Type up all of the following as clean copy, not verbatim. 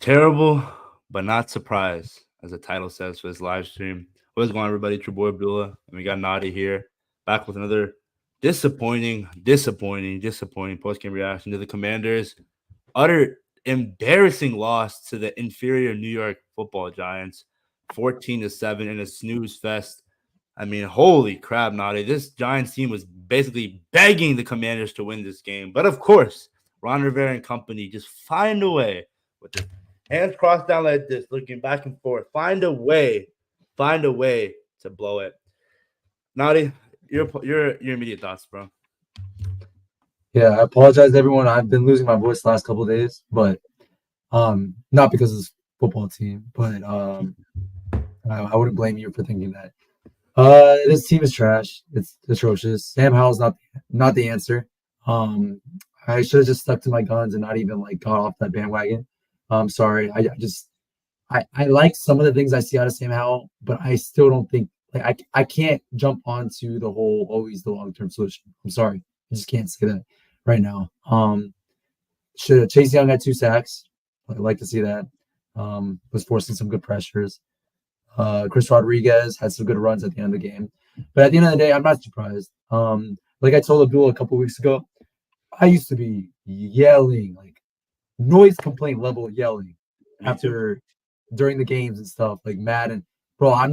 Terrible, but not surprised, as the title says for this live stream. What's going on, everybody? It's your boy Abdullah, and we got Nadi here, back with another disappointing post-game reaction to the Commanders' utter embarrassing loss to the inferior New York Football Giants, 14-7 in a snooze fest. I mean, holy crap, Nadi! This Giants team was basically begging the Commanders to win this game, but of course, Ron Rivera and company just find a way with the hands crossed down like this, looking back and forth. Find a way to blow it. Nadi, your immediate thoughts, bro. Yeah, I apologize, everyone. I've been losing my voice the last couple of days, but not because of this football team, but I wouldn't blame you for thinking that. This team is trash. It's atrocious. Sam Howell's not the answer. I should have just stuck to my guns and not even got off that bandwagon. I'm sorry. I like some of the things I see out of Sam Howell, but I still don't think I can't jump onto the whole always the long-term solution. I'm sorry. I just can't say that right now. Chase Young had 2 sacks. I'd like to see that. Was forcing some good pressures. Chris Rodriguez had some good runs at the end of the game. But at the end of the day, I'm not surprised. Like I told Abdul a couple weeks ago, I used to be yelling, noise complaint level yelling during the games and stuff, like mad. And bro, I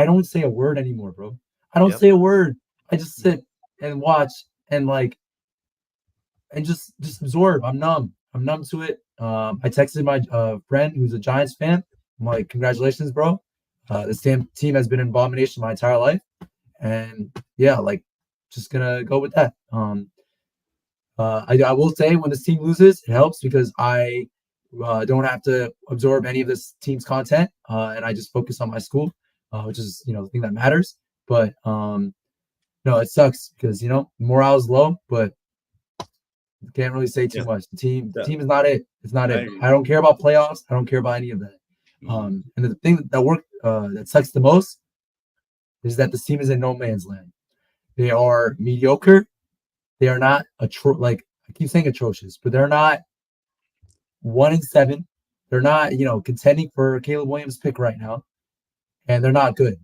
don't say a word anymore, bro. I don't say a word. I just sit and watch and just absorb. I'm numb to it. I texted my friend who's a Giants fan. I'm like, congratulations, bro. This team has been an abomination my entire life. And yeah, just gonna go with that. I will say when this team loses, it helps because I don't have to absorb any of this team's content, and I just focus on my school, which is the thing that matters. But no, it sucks because morale is low, but can't really say too much. The team is not it. It's not it. I don't care about playoffs. I don't care about any of that. And the thing that sucks the most is that this team is in no man's land. They are mediocre. They are not I keep saying atrocious, but they're not 1-7. They're not contending for Caleb Williams' pick right now, and they're not good.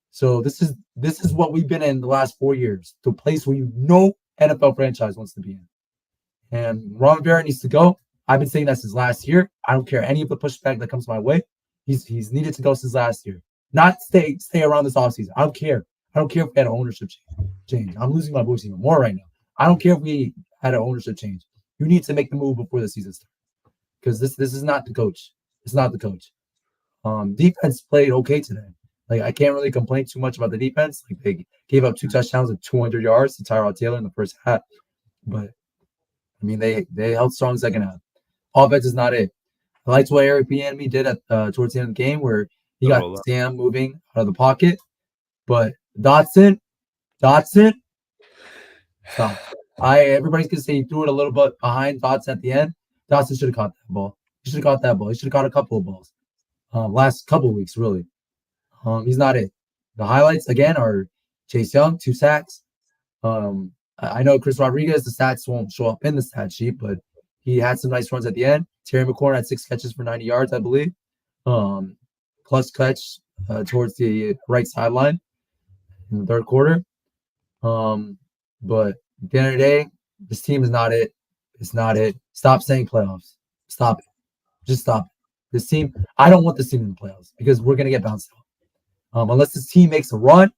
So this is what we've been in the last 4 years, the place where no NFL franchise wants to be in. And Ron Rivera needs to go. I've been saying that since last year. I don't care any of the pushback that comes my way. He's needed to go since last year. Not stay around this offseason. I don't care. I don't care if we had an ownership change. I'm losing my voice even more right now. I don't care if we had an ownership change. You need to make the move before the season starts. Because this is not the coach. It's not the coach. Defense played okay today. I can't really complain too much about the defense. They gave up 2 touchdowns and 200 yards to Tyrod Taylor in the first half. But I mean, they held strong second half. Offense is not it. I liked what Eric Bieniemy did towards the end of the game, where he got Sam moving out of the pocket. But Dotson, stop. Everybody's gonna say he threw it a little bit behind Dotson at the end. Dotson should have caught that ball. He should have caught that ball. He should have caught a couple of balls. Last couple of weeks, really. He's not it. The highlights again are Chase Young, 2 sacks. I know Chris Rodriguez, the stats won't show up in the stat sheet, but he had some nice runs at the end. Terry McLaurin had 6 catches for 90 yards, I believe. Plus catch towards the right sideline in the third quarter. But at the end of the day, this team is not it. It's not it. Stop saying playoffs. Stop it. Just stop it. This team, I don't want this team in the playoffs because we're going to get bounced out. Unless this team makes a run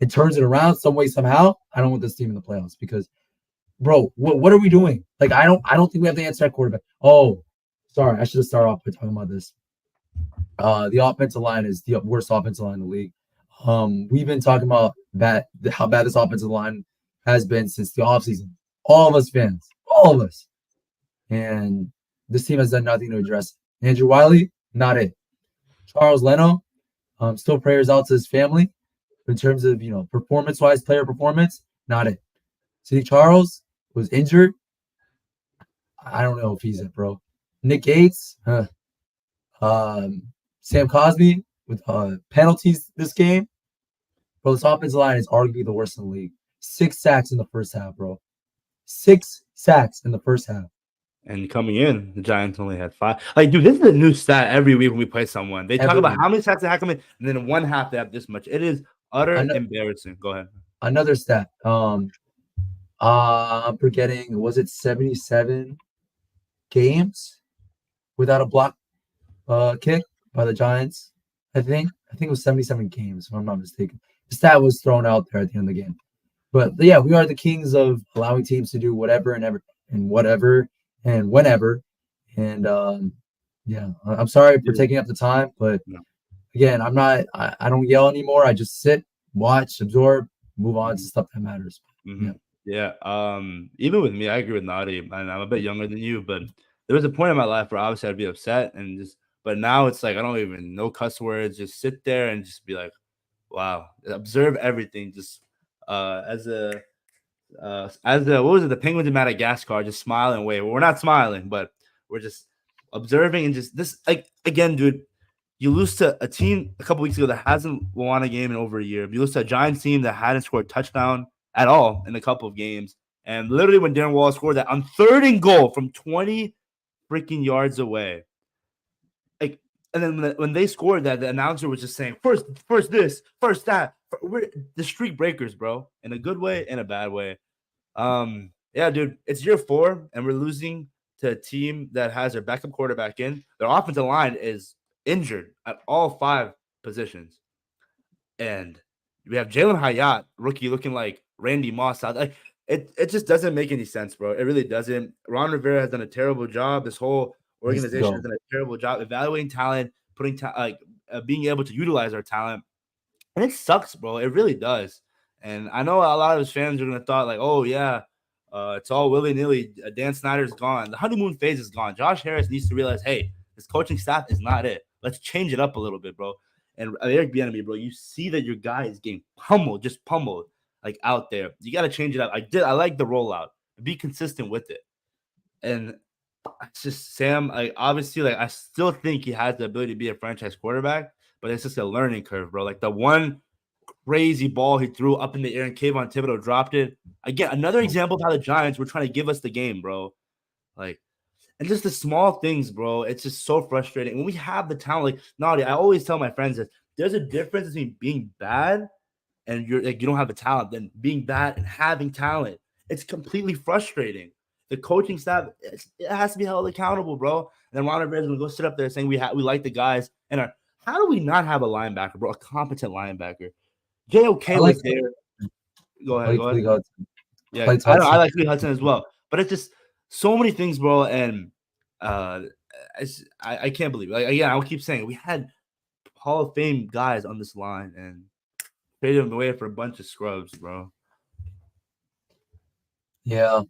and turns it around some way, somehow, I don't want this team in the playoffs because, bro, what are we doing? I don't think we have the answer at quarterback. Oh, sorry. I should have started off by talking about this. The offensive line is the worst offensive line in the league. We've been talking about how bad this offensive line has been since the offseason. All of us fans. All of us. And this team has done nothing to address it. Andrew Wiley, not it. Charles Leno, still prayers out to his family. In terms of, performance-wise, player performance, not it. See, Charles was injured. I don't know if he's it, bro. Nick Gates, Sam Cosmi with penalties this game. Bro, this offensive line is arguably the worst in the league. 6 sacks in the first half, bro. 6 sacks in the first half. And coming in, the Giants only had 5. Like, dude, this is a new stat every week when we play someone. They talk Every about week. how many stats they have coming, and then in one half they have this much. It is utter embarrassing. Go ahead. Another stat. I'm forgetting. Was it 77 games without a block kick by the Giants? I think it was 77 games, if I'm not mistaken. The stat was thrown out there at the end of the game. But yeah, we are the kings of allowing teams to do whatever and ever and whatever and whenever. And yeah, I'm sorry for taking up the time, but No. again, I don't yell anymore. I just sit, watch, absorb, move on to stuff that matters. Mm-hmm. Yeah. Yeah. Even with me, I agree with Nadi, and I'm a bit younger than you, but there was a point in my life where obviously I'd be upset and just, but now it's like I don't even know cuss words. Just sit there and just be like, wow, observe everything. Just as a what was it? The Penguins in Madagascar, just smile and wave. Well, we're not smiling, but we're just observing and just this like again, dude. You lose to a team a couple weeks ago that hasn't won a game in over a year. You lose to a Giants team that hadn't scored a touchdown at all in a couple of games. And literally, when Darren Wallace scored that on 3rd and goal from 20 freaking yards away, like, and then when they scored that, the announcer was just saying, first this, first that. We're the streak breakers, bro, in a good way and a bad way. Yeah, dude, it's year 4, and we're losing to a team that has their backup quarterback in. Their offensive line is injured at all 5 positions, and we have Jalen Hyatt, rookie, looking like Randy Moss out. Like, it just doesn't make any sense, bro. It really doesn't. Ron Rivera has done a terrible job. This whole Needs to organization has go. done a terrible job evaluating talent, putting being able to utilize our talent. And it sucks, bro. It really does. And I know a lot of his fans are gonna thought like, oh yeah, it's all willy nilly. Dan Snyder's gone. The honeymoon phase is gone. Josh Harris needs to realize, hey, this coaching staff is not it. Let's change it up a little bit, bro. And Eric Bieniemy, bro, you see that your guy is getting pummeled, just pummeled, like out there. You got to change it up. I like the rollout. Be consistent with it. And it's just Sam. Like obviously, like I still think he has the ability to be a franchise quarterback, but it's just a learning curve, bro. Like the one crazy ball he threw up in the air and Kayvon Thibodeau dropped it. Again, another example of how the Giants were trying to give us the game, bro. Like, and just the small things, bro. It's just so frustrating. When we have the talent, like Nadi, I always tell my friends that there's a difference between being bad and you're like you don't have the talent, than being bad and having talent. It's completely frustrating. The coaching staff, it has to be held accountable, bro. And then Ron Rivera's gonna go sit up there saying we like the guys and our. How do we not have a linebacker, bro? A competent linebacker. I JOK like was there. Go ahead. Clay Go ahead. Hudson. Yeah, Clay I Hudson. like Lee Hudson as well, but it's just so many things, bro. And uh, I can't believe it. Like again, I'll keep saying we had Hall of Fame guys on this line and traded them away for a bunch of scrubs, bro. Yeah.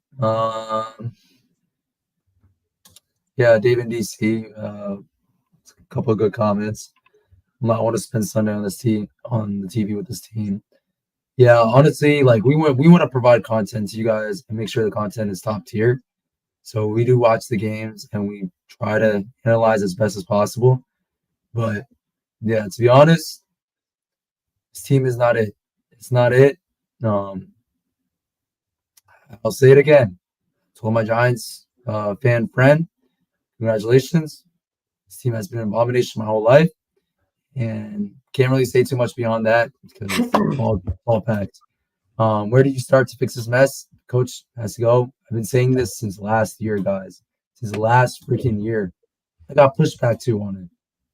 Yeah, Dave in DC. A couple of good comments. I want to spend Sunday on the TV with this team. Yeah, honestly, like we want to provide content to you guys and make sure the content is top tier. So we do watch the games and we try to analyze as best as possible. But yeah, to be honest, this team is not it. It's not it. Um, I'll say it again. Told my Giants fan friend, congratulations. This team has been an abomination my whole life, and can't really say too much beyond that because it's all packed. Where do you start to fix this mess? Coach has to go. I've been saying this since last year, guys. Since last freaking year. I got pushback too on it.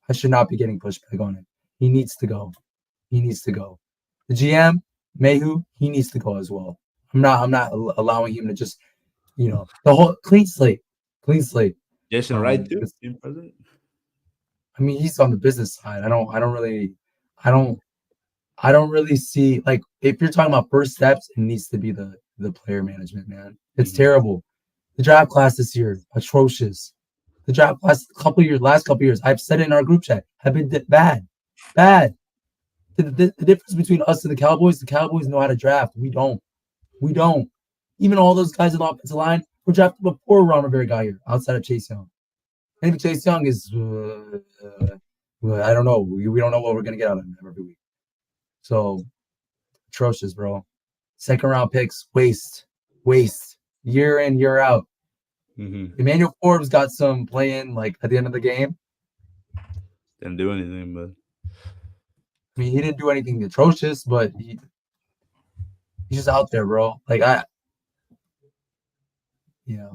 I should not be getting pushback on it. He needs to go. He needs to go. The GM, Mayhew, he needs to go as well. I'm not allowing him to just, the whole clean slate. Clean slate. Jason Wright too, team president. I mean, he's on the business side. I don't I don't really see, like, if you're talking about first steps, it needs to be the player management, man. It's terrible. The draft class this year, atrocious. The draft class last couple years, I've said it in our group chat, have been bad. Bad. The difference between us and the Cowboys know how to draft. We don't. We don't. Even all those guys in the offensive line were drafted before Ron Rivera got here, outside of Chase Young. Maybe Chase Young is, I don't know. We don't know what we're going to get out of him every week. So, atrocious, bro. Second round picks, waste, year in, year out. Mm-hmm. Emmanuel Forbes got some playing like at the end of the game. Didn't do anything, but I mean, he didn't do anything atrocious, but he's just out there, bro. Like yeah,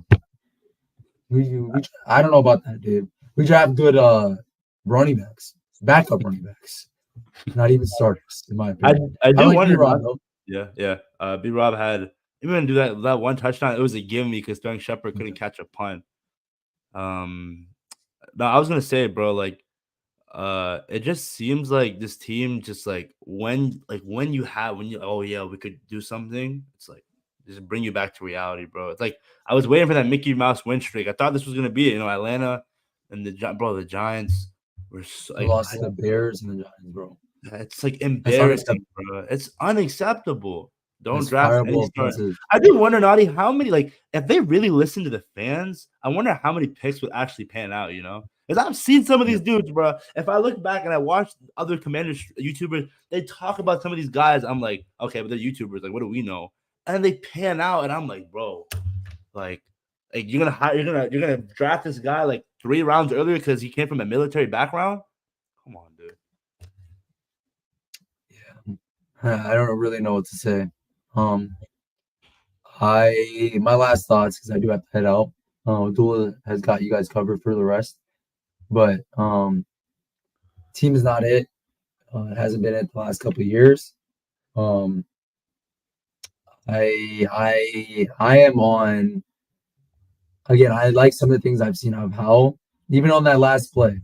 I don't know about that, dude. We draft good running backs, backup running backs, not even starters, in my I opinion. I I do like B wonder Rob not. though. Yeah, yeah. B Rob had even do that one touchdown. It was a give me because Sterling Shepard couldn't catch a punt. Um, no, I was gonna say, bro, like, it just seems like this team just when you oh yeah we could do something. It's like just bring you back to reality, bro. It's like I was waiting for that Mickey Mouse win streak. I thought this was gonna be it. Atlanta and the Giants were We like lost to the Bears and the Giants, bro. it's like That's embarrassing, unacceptable. bro. It's unacceptable. Don't That's draft any fireable star. offensive. I do wonder, Naughty, how many if they really listen to the fans, I wonder how many picks would actually pan out, Because I've seen some of Yeah. these dudes, bro. If I look back and I watch other Commanders YouTubers, they talk about some of these guys. I'm like, okay, but they're YouTubers. Like, what do we know? And they pan out, and I'm like, bro, like you're gonna draft this guy like 3 rounds earlier because he came from a military background. Come on, dude. Yeah. I don't really know what to say. Um, my last thoughts because I do have to head out. Dula has got you guys covered for the rest, but team is not it. It hasn't been it the last couple of years. Um, I am on again. I like some of the things I've seen of Howell. Even on that last play,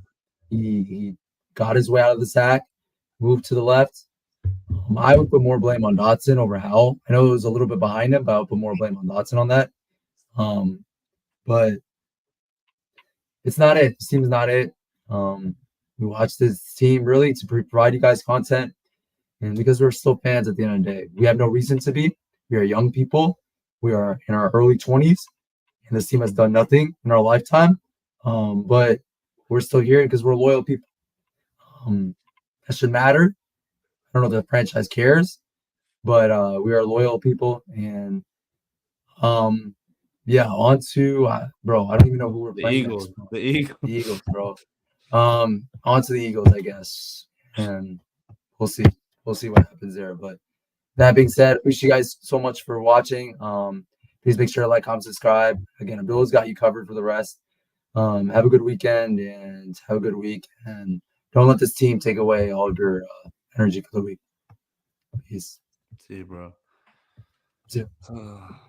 he got his way out of the sack, moved to the left. I would put more blame on Dotson over Howell. I know it was a little bit behind him, but I would put more blame on Dotson on that. But it's not it. This team's not it. We watch this team really to provide you guys content, and because we're still fans at the end of the day, we have no reason to be. We are young people. We are in our early 20s, and this team has done nothing in our lifetime. But we're still here because we're loyal people. That should matter. I don't know if the franchise cares, but we are loyal people, and yeah, on to bro. I don't even know who we're The playing next. Eagles. The Eagles. The Eagles, bro. On to the Eagles, I guess, and we'll see. We'll see what happens there. But that being said, appreciate you guys so much for watching. Please make sure to like, comment, subscribe. Again, Abdul's got you covered for the rest. Have a good weekend and have a good week. And don't let this team take away all of your energy for the week. Peace. See you, bro. See you.